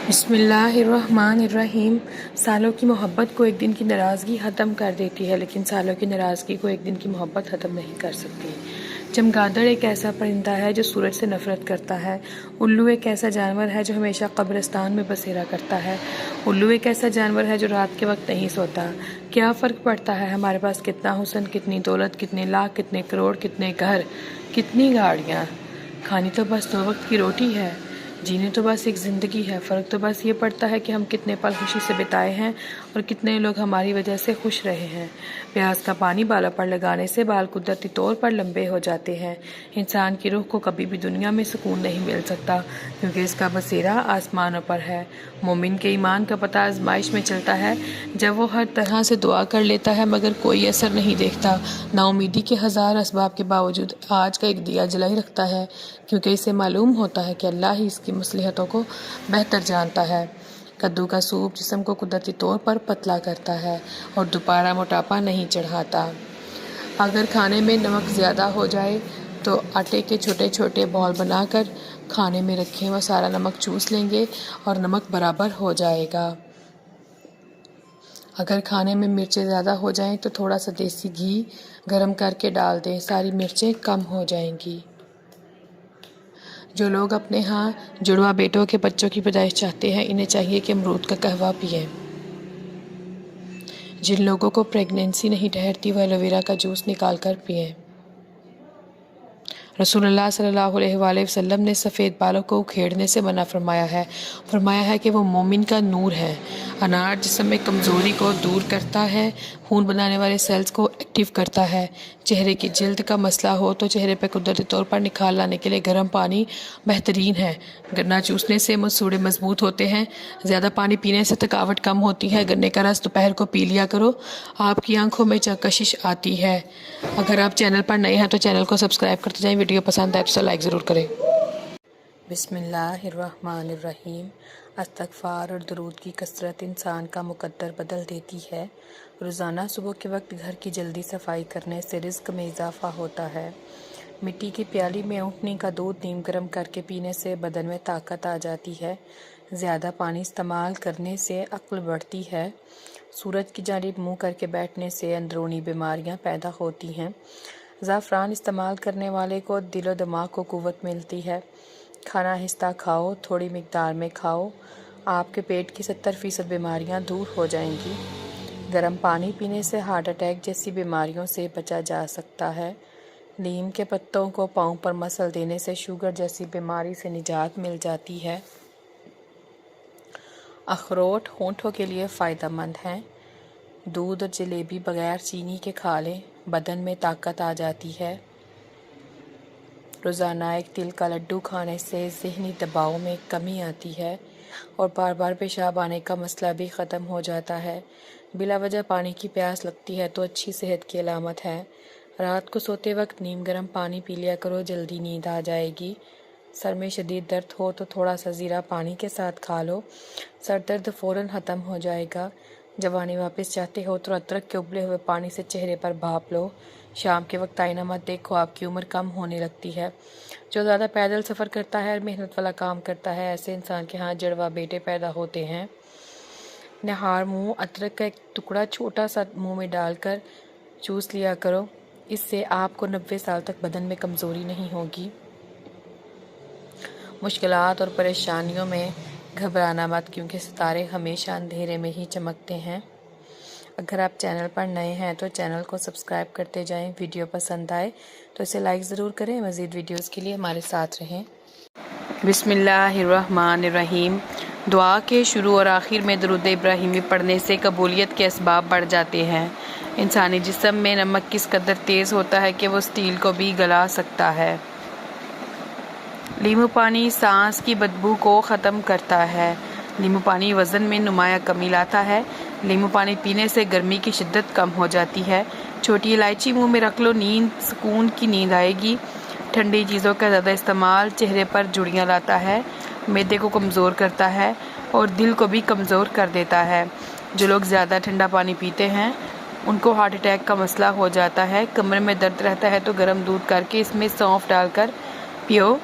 بسم اللہ الرحمن الرحیم۔ سالوں کی محبت کو ایک دن کی ناراضگی ختم کر دیتی ہے، لیکن سالوں کی ناراضگی کو ایک دن کی محبت ختم نہیں کر سکتی۔ چمگادڑ ایک ایسا پرندہ ہے جو سورج سے نفرت کرتا ہے۔ الو ایک ایسا جانور ہے جو ہمیشہ قبرستان میں بسیرا کرتا ہے۔ الو ایک ایسا جانور ہے جو رات کے وقت نہیں سوتا۔ کیا فرق پڑتا ہے ہمارے پاس کتنا حسن، کتنی دولت، کتنے لاکھ، کتنے کروڑ، کتنے گھر، کتنی گاڑیاں؟ کھانی تو بس 2 وقت کی روٹی ہے، جینے تو بس ایک زندگی ہے۔ فرق تو بس یہ پڑتا ہے کہ ہم کتنے پل خوشی سے بتائے ہیں اور کتنے لوگ ہماری وجہ سے خوش رہے ہیں۔ پیاز کا پانی بالوں پر لگانے سے بال قدرتی طور پر لمبے ہو جاتے ہیں۔ انسان کی روح کو کبھی بھی دنیا میں سکون نہیں مل سکتا، کیونکہ اس کا بسیرا آسمانوں پر ہے۔ مومن کے ایمان کا پتہ آزمائش میں چلتا ہے، جب وہ ہر طرح سے دعا کر لیتا ہے مگر کوئی اثر نہیں دیکھتا۔ نا امیدی کے ہزار اسباب کے باوجود آج کا ایک دیا جلائی رکھتا ہے، کیونکہ اسے معلوم ہوتا ہے کہ اللہ ہی اس کی مصلحتوں کو بہتر جانتا ہے۔ کدو کا سوپ جسم کو قدرتی طور پر پتلا کرتا ہے اور دوبارہ موٹاپا نہیں چڑھاتا۔ اگر کھانے میں نمک زیادہ ہو جائے تو آٹے کے چھوٹے چھوٹے بال بنا کر کھانے میں رکھیں، وہ سارا نمک چوس لیں گے اور نمک برابر ہو جائے گا۔ اگر کھانے میں مرچیں زیادہ ہو جائیں تو تھوڑا سا دیسی گھی گرم کر کے ڈال دیں، ساری مرچیں کم ہو جائیں گی۔ جو لوگ اپنے ہاں جڑواں بیٹوں کے بچوں کی پیدائش چاہتے ہیں، انہیں چاہیے کہ امرود کا قہوہ پئیں۔ جن لوگوں کو پریگننسی نہیں ٹھہرتی وہ ایلو ویرا کا جوس نکال کر پئیں۔ رسول اللہ صلی اللہ علیہ وآلہ وسلم نے سفید بالوں کو اکھیڑنے سے منع فرمایا ہے کہ وہ مومن کا نور ہے۔ انار جسم میں کمزوری کو دور کرتا ہے، خون بنانے والے سیلز کو ایکٹیو کرتا ہے۔ چہرے کی جلد کا مسئلہ ہو تو چہرے پر قدرتی طور پر نکھار لانے کے لیے گرم پانی بہترین ہے۔ گنا چوسنے سے مسوڑھے مضبوط ہوتے ہیں۔ زیادہ پانی پینے سے تھکاوٹ کم ہوتی ہے۔ گنے کا رس دوپہر کو پی لیا کرو، آپ کی آنکھوں میں کشش آتی ہے۔ اگر آپ چینل پر نئے ہیں تو چینل کو سبسکرائب کرتے جائیں، ویڈیو پسند آئے تو لائک ضرور کریں۔ بسم اللہ الرحمن الرحیم۔ استغفار اور درود کی کثرت انسان کا مقدر بدل دیتی ہے۔ روزانہ صبح کے وقت گھر کی جلدی صفائی کرنے سے رزق میں اضافہ ہوتا ہے۔ مٹی کی پیالی میں اونٹنی کا دودھ نیم گرم کر کے پینے سے بدن میں طاقت آ جاتی ہے۔ زیادہ پانی استعمال کرنے سے عقل بڑھتی ہے۔ سورج کی جانب منہ کر کے بیٹھنے سے اندرونی بیماریاں پیدا ہوتی ہیں۔ زعفران استعمال کرنے والے کو دل و دماغ کو قوت ملتی ہے۔ کھانا آہستہ کھاؤ، تھوڑی مقدار میں کھاؤ، آپ کے پیٹ کی 70% بیماریاں دور ہو جائیں گی۔ گرم پانی پینے سے ہارٹ اٹیک جیسی بیماریوں سے بچا جا سکتا ہے۔ نیم کے پتوں کو پاؤں پر مسل دینے سے شوگر جیسی بیماری سے نجات مل جاتی ہے۔ اخروٹ ہونٹوں کے لیے فائدہ مند ہیں۔ دودھ اور جلیبی بغیر چینی کے کھا لیں، بدن میں طاقت آ جاتی ہے۔ روزانہ ایک تل کا لڈو کھانے سے ذہنی دباؤ میں کمی آتی ہے اور بار بار پیشاب آنے کا مسئلہ بھی ختم ہو جاتا ہے۔ بلا وجہ پانی کی پیاس لگتی ہے تو اچھی صحت کی علامت ہے۔ رات کو سوتے وقت نیم گرم پانی پی لیا کرو، جلدی نیند آ جائے گی۔ سر میں شدید درد ہو تو تھوڑا سا زیرہ پانی کے ساتھ کھا لو، سر درد فوراً ختم ہو جائے گا۔ جوانی واپس چاہتے ہو تو ادرک کے ابلے ہوئے پانی سے چہرے پر بھاپ لو۔ شام کے وقت آئینہ مت دیکھو، آپ کی عمر کم ہونے لگتی ہے۔ جو زیادہ پیدل سفر کرتا ہے اور محنت والا کام کرتا ہے، ایسے انسان کے ہاں جڑواں بیٹے پیدا ہوتے ہیں۔ نہار منہ ادرک کا ایک ٹکڑا چھوٹا سا منہ میں ڈال کر چوس لیا کرو، اس سے آپ کو 90 سال تک بدن میں کمزوری نہیں ہوگی۔ مشکلات اور پریشانیوں میں گھبرانا مت، کیونکہ ستارے ہمیشہ اندھیرے میں ہی چمکتے ہیں۔ اگر آپ چینل پر نئے ہیں تو چینل کو سبسکرائب کرتے جائیں، ویڈیو پسند آئے تو اسے لائک ضرور کریں۔ مزید ویڈیوز کے لیے ہمارے ساتھ رہیں۔ بسم اللہ الرحمن الرحیم۔ دعا کے شروع اور آخر میں درود ابراہیمی پڑھنے سے قبولیت کے اسباب بڑھ جاتے ہیں۔ انسانی جسم میں نمک کس قدر تیز ہوتا ہے کہ وہ اسٹیل کو بھی گلا سکتا ہے۔ لیمو پانی سانس کی بدبو کو ختم کرتا ہے۔ لیمو پانی وزن میں نمایاں کمی لاتا ہے۔ لیمو پانی پینے سے گرمی کی شدت کم ہو جاتی ہے۔ چھوٹی الائچی منہ میں رکھ لو، سکون کی نیند آئے گی۔ ٹھنڈی چیزوں کا زیادہ استعمال چہرے پر جھریاں لاتا ہے، معدے کو کمزور کرتا ہے اور دل کو بھی کمزور کر دیتا ہے۔ جو لوگ زیادہ ٹھنڈا پانی پیتے ہیں ان کو ہارٹ اٹیک کا مسئلہ ہو جاتا ہے۔ کمر میں درد رہتا ہے تو گرم دودھ کر کے اس میں سونف ڈال کر پیو،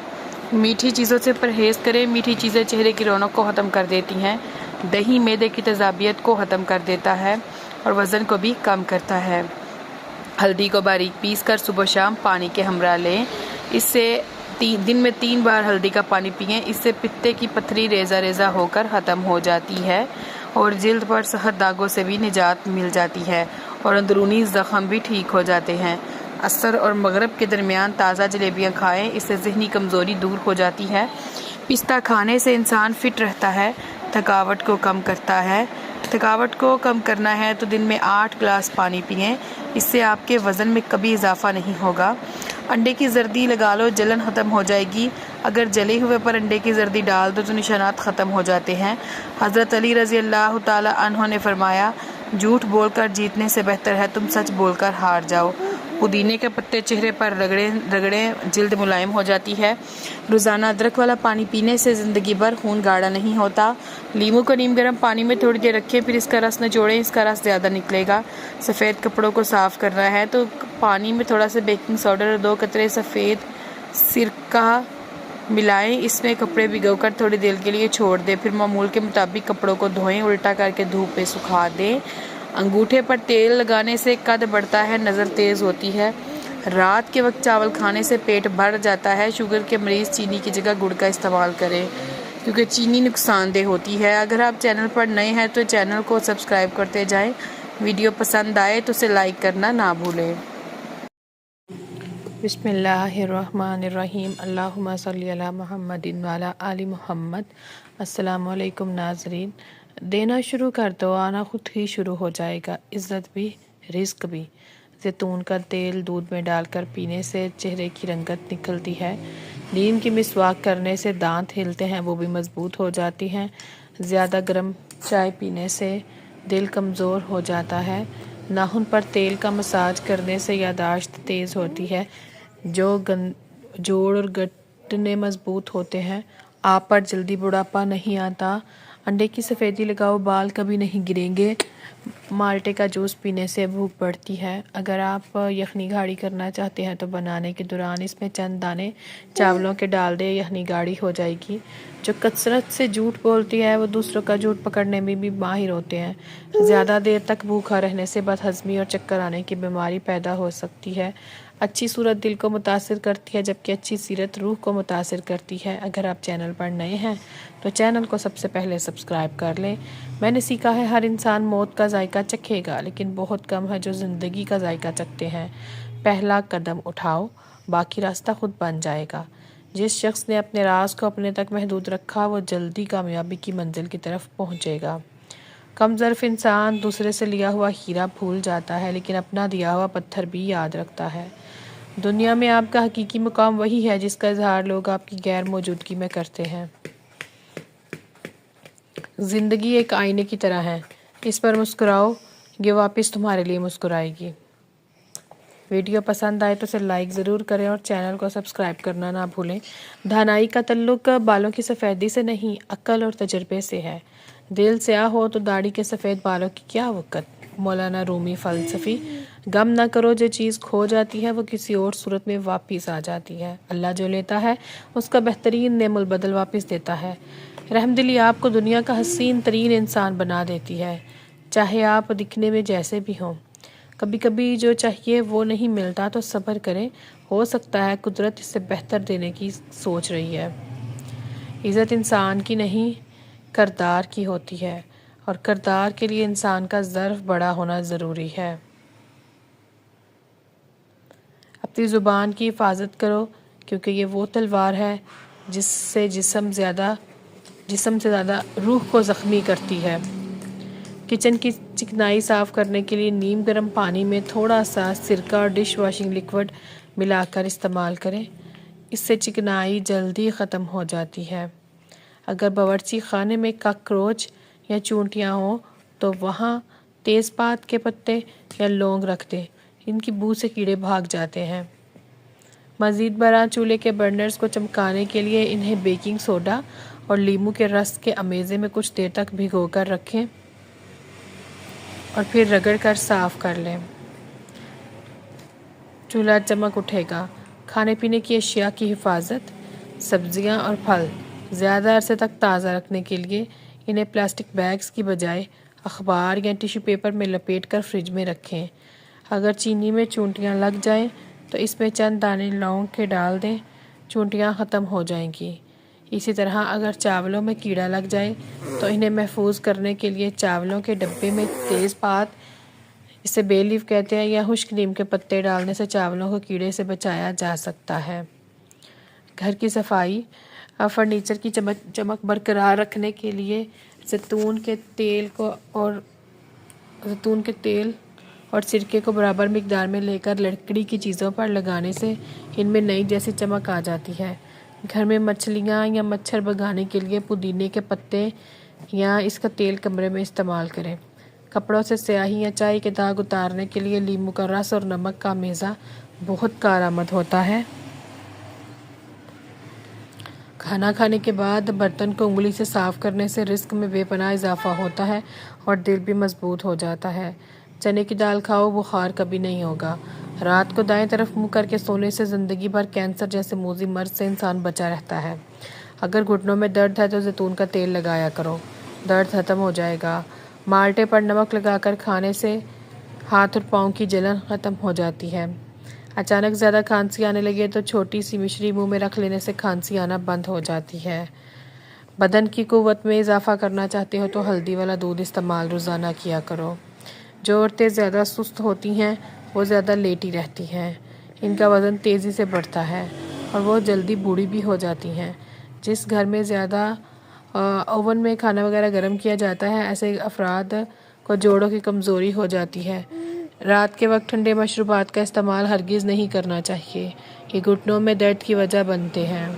میٹھی چیزوں سے پرہیز کریں. میٹھی چیزیں چہرے کی رونق کو ختم کر دیتی ہیں. دہی معدے کی تیزابیت کو ختم کر دیتا ہے اور وزن کو بھی کم کرتا ہے. ہلدی کو باریک پیس کر صبح و شام پانی کے ہمراہ لیں. اس سے دن میں 3 بار ہلدی کا پانی پئیں. اس سے پتے کی پتھری ریزہ ریزہ ہو کر ختم ہو جاتی ہے اور جلد پر سخت داغوں سے بھی نجات مل جاتی ہے اور اندرونی زخم بھی ٹھیک ہو جاتے ہیں. عصر اور مغرب کے درمیان تازہ جلیبیاں کھائیں. اس سے ذہنی کمزوری دور ہو جاتی ہے. پستہ کھانے سے انسان فٹ رہتا ہے. تھکاوٹ کو کم کرتا ہے. تھکاوٹ کو کم کرنا ہے تو دن میں 8 گلاس پانی پئیں. اس سے آپ کے وزن میں کبھی اضافہ نہیں ہوگا. انڈے کی زردی لگا لو، جلن ختم ہو جائے گی. اگر جلے ہوئے پر انڈے کی زردی ڈال دو تو نشانات ختم ہو جاتے ہیں. حضرت علی رضی اللہ تعالی عنہ نے فرمایا، جھوٹ بول کر جیتنے سے بہتر ہے تم سچ بول کر ہار جاؤ. پودینے کے پتے چہرے پر رگڑیں جلد ملائم ہو جاتی ہے. روزانہ ادرک والا پانی پینے سے زندگی بھر خون گاڑھا نہیں ہوتا. لیموں کو نیم گرم پانی میں تھوڑی دیر رکھیں، پھر اس کا رس نچوڑیں. اس کا رس زیادہ نکلے گا. سفید کپڑوں کو صاف کرنا ہے تو پانی میں تھوڑا سا بیکنگ سوڈا اور 2 قطرے سفید سرکہ ملائیں. اس میں کپڑے بھگو کر تھوڑی دیر کے لیے چھوڑ دیں. پھر معمول کے مطابق کپڑوں کو دھوئیں، الٹا کر کے دھوپ پہ سکھا دیں. انگوٹھے پر تیل لگانے سے قد بڑھتا ہے، نظر تیز ہوتی ہے. رات کے وقت چاول کھانے سے پیٹ بھر جاتا ہے. شوگر کے مریض چینی کی جگہ گڑ کا استعمال کریں کیونکہ چینی نقصان دہ ہوتی ہے. اگر آپ چینل پر نئے ہیں تو چینل کو سبسکرائب کرتے جائیں. ویڈیو پسند آئے تو اسے لائک کرنا نہ بھولیں. بسم اللہ الرحمن الرحیم. اللہم صلی علی محمد وعلی آل محمد. السلام علیکم ناظرین. دینا شروع کر دو، آنا خود ہی شروع ہو جائے گا. عزت بھی، رزق بھی. زیتون کا تیل دودھ میں ڈال کر پینے سے چہرے کی رنگت نکلتی ہے. نیم کی مسواک کرنے سے دانت ہلتے ہیں، وہ بھی مضبوط ہو جاتی ہیں. زیادہ گرم چائے پینے سے دل کمزور ہو جاتا ہے. ناخن پر تیل کا مساج کرنے سے یادداشت تیز ہوتی ہے. جوڑ اور گھٹنے مضبوط ہوتے ہیں. آپ پر جلدی بڑھاپا نہیں آتا. انڈے کی سفیدی لگاؤ، بال کبھی نہیں گریں گے. مالٹے کا جوس پینے سے بھوک بڑھتی ہے. اگر آپ یخنی گاڑھی کرنا چاہتے ہیں تو بنانے کے دوران اس میں چند دانے چاولوں کے ڈال دیں، یخنی گاڑھی ہو جائے گی. جو کثرت سے جھوٹ بولتی ہے وہ دوسروں کا جھوٹ پکڑنے میں بھی ماہر ہوتے ہیں. زیادہ دیر تک بھوکا رہنے سے بد ہضمی اور چکر آنے کی بیماری پیدا ہو سکتی ہے. اچھی صورت دل کو متاثر کرتی ہے جبکہ اچھی سیرت روح کو متاثر کرتی ہے. اگر آپ چینل پر نئے ہیں تو چینل کو سب سے پہلے سبسکرائب کر لیں. میں نے سیکھا ہے ہر انسان موت کا ذائقہ چکھے گا، لیکن بہت کم ہے جو زندگی کا ذائقہ چکھتے ہیں. پہلا قدم اٹھاؤ، باقی راستہ خود بن جائے گا. جس شخص نے اپنے راز کو اپنے تک محدود رکھا وہ جلدی کامیابی کی منزل کی طرف پہنچے گا. کم ظرف انسان دوسرے سے لیا ہوا ہیرا بھول جاتا ہے لیکن اپنا دیا ہوا پتھر بھی یاد رکھتا ہے. دنیا میں آپ کا حقیقی مقام وہی ہے جس کا اظہار لوگ آپ کی غیر موجودگی میں کرتے ہیں. زندگی ایک آئینے کی طرح ہے، اس پر مسکراؤ، یہ واپس تمہارے لیے مسکرائے گی. ویڈیو پسند آئے تو اسے لائک ضرور کریں اور چینل کو سبسکرائب کرنا نہ بھولیں. دانائی کا تعلق بالوں کی سفیدی سے نہیں، عقل اور تجربے سے ہے. دل سیاہ ہو تو داڑھی کے سفید بالوں کی کیا وقت. مولانا رومی فلسفی. غم نہ کرو، جو چیز کھو جاتی ہے وہ کسی اور صورت میں واپس آ جاتی ہے. اللہ جو لیتا ہے اس کا بہترین نعم البدل واپس دیتا ہے. رحمدلی آپ کو دنیا کا حسین ترین انسان بنا دیتی ہے، چاہے آپ دکھنے میں جیسے بھی ہوں. کبھی کبھی جو چاہیے وہ نہیں ملتا تو صبر کریں، ہو سکتا ہے قدرت اس سے بہتر دینے کی سوچ رہی ہے. عزت انسان کی نہیں کردار کی ہوتی ہے اور کردار کے لیے انسان کا ظرف بڑا ہونا ضروری ہے. اپنی زبان کی حفاظت کرو کیونکہ یہ وہ تلوار ہے جس سے جسم سے زیادہ روح کو زخمی کرتی ہے. کچن کی چکنائی صاف کرنے کے لیے نیم گرم پانی میں تھوڑا سا سرکہ اور ڈش واشنگ لیکوڈ ملا کر استعمال کریں. اس سے چکنائی جلدی ختم ہو جاتی ہے. اگر باورچی خانے میں کاکروچ یا چونٹیاں ہوں تو وہاں تیز پات کے پتے یا لونگ رکھ دیں، ان کی بو سے کیڑے بھاگ جاتے ہیں. مزید برآں چولہے کے برنرز کو چمکانے کے لیے انہیں بیکنگ سوڈا اور لیموں کے رس کے امیزے میں کچھ دیر تک بھگو کر رکھیں اور پھر رگڑ کر صاف کر لیں. چولہا چمک اٹھے گا. کھانے پینے کی اشیاء کی حفاظت. سبزیاں اور پھل زیادہ عرصے تک تازہ رکھنے کے لیے انہیں پلاسٹک بیگز کی بجائے اخبار یا ٹیشو پیپر میں لپیٹ کر فریج میں رکھیں۔ اگر چینی میں چونٹیاں لگ جائیں تو اس میں چند دانے لونگ کے ڈال دیں، چونٹیاں ختم ہو جائیں گی۔ اسی طرح اگر چاولوں میں کیڑا لگ جائے تو انہیں محفوظ کرنے کے لیے چاولوں کے ڈبے میں تیز پات، اسے بے لیف کہتے ہیں، یا خشک نیم کے پتے ڈالنے سے چاولوں کو کیڑے سے بچایا جا سکتا ہے۔ گھر کی صفائی، فرنیچر کی چمک برقرار رکھنے کے لیے زیتون کے تیل اور سرکے کو برابر مقدار میں لے کر لکڑی کی چیزوں پر لگانے سے ان میں نئی جیسی چمک آ جاتی ہے۔ گھر میں مچھلیاں یا مچھر بھگانے کے لیے پودینے کے پتے یا اس کا تیل کمرے میں استعمال کریں۔ کپڑوں سے سیاہی یا چائے کے داغ اتارنے کے لیے لیموں کا رس اور نمک کا میزہ بہت کارآمد ہوتا ہے۔ کھانا کھانے کے بعد برتن کو انگلی سے صاف کرنے سے رزق میں بے پناہ اضافہ ہوتا ہے اور دل بھی مضبوط ہو جاتا ہے۔ چنے کی دال کھاؤ، بخار کبھی نہیں ہوگا۔ رات کو دائیں طرف منہ کر کے سونے سے زندگی بھر کینسر جیسے موذی مرض سے انسان بچا رہتا ہے۔ اگر گھٹنوں میں درد ہے تو زیتون کا تیل لگایا کرو، درد ختم ہو جائے گا۔ مالٹے پر نمک لگا کر کھانے سے ہاتھ اور پاؤں کی جلن ختم ہو جاتی ہے۔ اچانک زیادہ کھانسی آنے لگے تو چھوٹی سی مشری منہ میں رکھ لینے سے کھانسی آنا بند ہو جاتی ہے۔ بدن کی قوت میں اضافہ کرنا چاہتے ہو تو ہلدی والا دودھ استعمال روزانہ کیا کرو۔ جو عورتیں زیادہ سست ہوتی ہیں وہ زیادہ لیٹی رہتی ہیں، ان کا وزن تیزی سے بڑھتا ہے اور وہ جلدی بوڑھی بھی ہو جاتی ہیں۔ جس گھر میں زیادہ اوون میں کھانا وغیرہ گرم کیا جاتا ہے، ایسے افراد کو جوڑوں کی کمزوری ہو جاتی ہے۔ رات کے وقت ٹھنڈے مشروبات کا استعمال ہرگز نہیں کرنا چاہیے، یہ گھٹنوں میں درد کی وجہ بنتے ہیں۔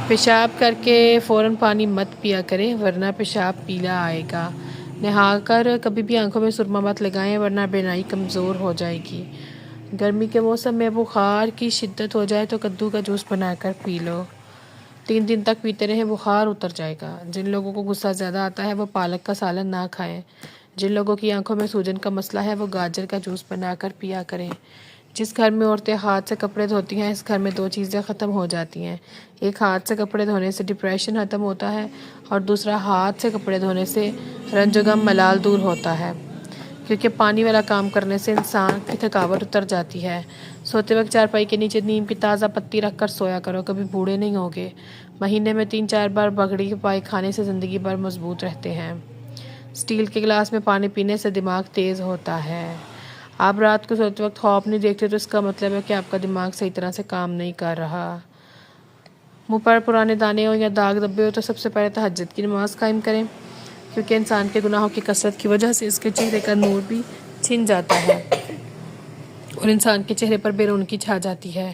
پیشاب کر کے فوراً پانی مت پیا کریں ورنہ پیشاب پیلا آئے گا۔ نہا کر کبھی بھی آنکھوں میں سرما مت لگائیں ورنہ بینائی کمزور ہو جائے گی۔ گرمی کے موسم میں بخار کی شدت ہو جائے تو کدو کا جوس بنا کر پی لو، 3 دن تک پیتے رہیں، بخار اتر جائے گا۔ جن لوگوں کو غصہ زیادہ آتا ہے وہ پالک کا سالن نہ کھائیں۔ جن لوگوں کی آنکھوں میں سوجن کا مسئلہ ہے وہ گاجر کا جوس بنا کر پیا کریں۔ جس گھر میں عورتیں ہاتھ سے کپڑے دھوتی ہیں، اس گھر میں 2 چیزیں ختم ہو جاتی ہیں۔ ایک، ہاتھ سے کپڑے دھونے سے ڈپریشن ختم ہوتا ہے، اور دوسرا، ہاتھ سے کپڑے دھونے سے رنج و غم ملال دور ہوتا ہے، کیونکہ پانی والا کام کرنے سے انسان کی تھکاوٹ اتر جاتی ہے۔ سوتے وقت چارپائی کے نیچے نیم کی تازہ پتی رکھ کر سویا کرو، کبھی بوڑھے نہیں ہوگے۔ مہینے میں 3-4 بار بگڑی کے پائے کھانے سے زندگی بھر مضبوط رہتے ہیں۔ اسٹیل کے گلاس میں پانی پینے سے دماغ تیز ہوتا ہے۔ آپ رات کو سوتے وقت خواب نہیں دیکھتے تو اس کا مطلب ہے کہ آپ کا دماغ صحیح طرح سے کام نہیں کر رہا۔ منہ پر پرانے دانے ہو یا داغ دبے ہو تو سب سے پہلے تہجد کی نماز قائم کریں، کیونکہ انسان کے گناہوں کی کثرت کی وجہ سے اس کے چہرے کا نور بھی چھن جاتا ہے اور انسان کے چہرے پر بے رونقی چھا جاتی ہے۔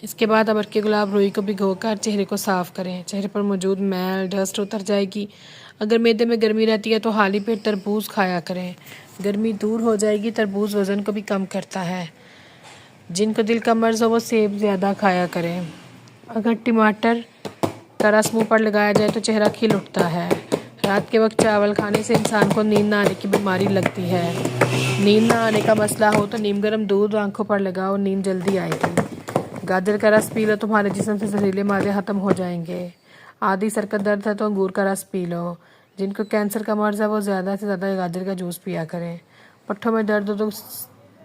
اس کے بعد ابر کے گلاب روئی کو بھگو کر چہرے کو صاف کریں، چہرے پر موجود میل ڈسٹ اتر جائے گی۔ اگر معدے میں گرمی رہتی ہے تو خالی پیٹ تربوز کھایا کریں، گرمی دور ہو جائے گی۔ تربوز وزن کو بھی کم کرتا ہے۔ جن کو دل کا مرض ہو وہ سیب زیادہ کھایا کریں۔ اگر ٹماٹر کا رس منہ پر لگایا جائے تو چہرہ کھل اٹھتا ہے۔ رات کے وقت چاول کھانے سے انسان کو نیند نہ آنے کی بیماری لگتی ہے۔ نیند نہ آنے کا مسئلہ ہو تو نیم گرم دودھ آنکھوں پر لگاؤ، نیند جلدی آئے گی۔ گاجر کا رس پی لو، تمہارے جسم سے زہریلے مادے ختم ہو جائیں گے۔ آدھی سر کا درد ہے تو انگور کا رس پی لو۔ جن کو کینسر کا مرض ہے وہ زیادہ سے زیادہ گاجر کا جوس پیا کریں۔ پٹھوں میں درد ہو تو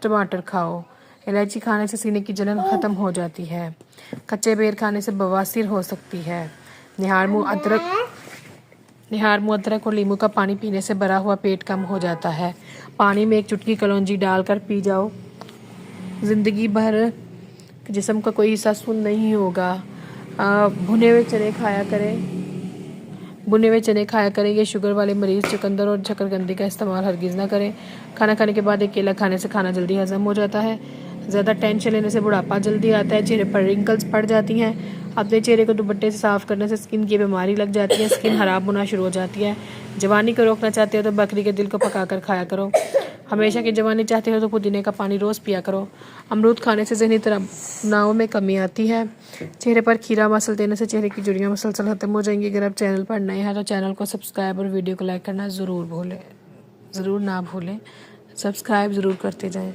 ٹماٹر کھاؤ۔ الائچی کھانے سے سینے کی جلن ختم ہو جاتی ہے۔ کچے بیر کھانے سے بواسیر ہو سکتی ہے۔ نہار منہ ادرک اور لیموں کا پانی پینے سے بھرا ہوا پیٹ کم ہو جاتا ہے۔ پانی میں 1 چٹکی کلونجی ڈال کر پی جاؤ، زندگی بھر جسم کا کوئی حصہ سن نہیں ہوگا۔ بھنے ہوئے چنے کھایا کریں۔ یہ شوگر والے مریض چقندر اور شکرقندی کا استعمال ہرگز نہ کریں۔ کھانا کھانے کے بعد 1 کیلا کھانے سے کھانا جلدی ہضم ہو جاتا ہے۔ زیادہ ٹینشن لینے سے بڑھاپا جلدی آتا ہے، چہرے پر رنکلز پڑ جاتی ہیں۔ اپنے چہرے کو دوپٹے سے صاف کرنے سے سکن کی بیماری لگ جاتی ہے، سکن خراب ہونا شروع ہو جاتی ہے۔ جوانی کو روکنا چاہتے ہو تو بکری کے دل کو پکا کر کھایا کرو۔ ہمیشہ کی جوانی چاہتے ہو تو پودینے کا پانی روز پیا کرو۔ امرود کھانے سے ذہنی تناؤ میں کمی آتی ہے۔ چہرے پر کھیرا مسل دینے سے چہرے کی جھریاں مسلسل ختم ہو جائیں گی۔ اگر آپ چینل پر نئے ہیں تو چینل کو سبسکرائب اور ویڈیو کو لائک کرنا ضرور نہ بھولیں۔ سبسکرائب ضرور کرتے جائیں۔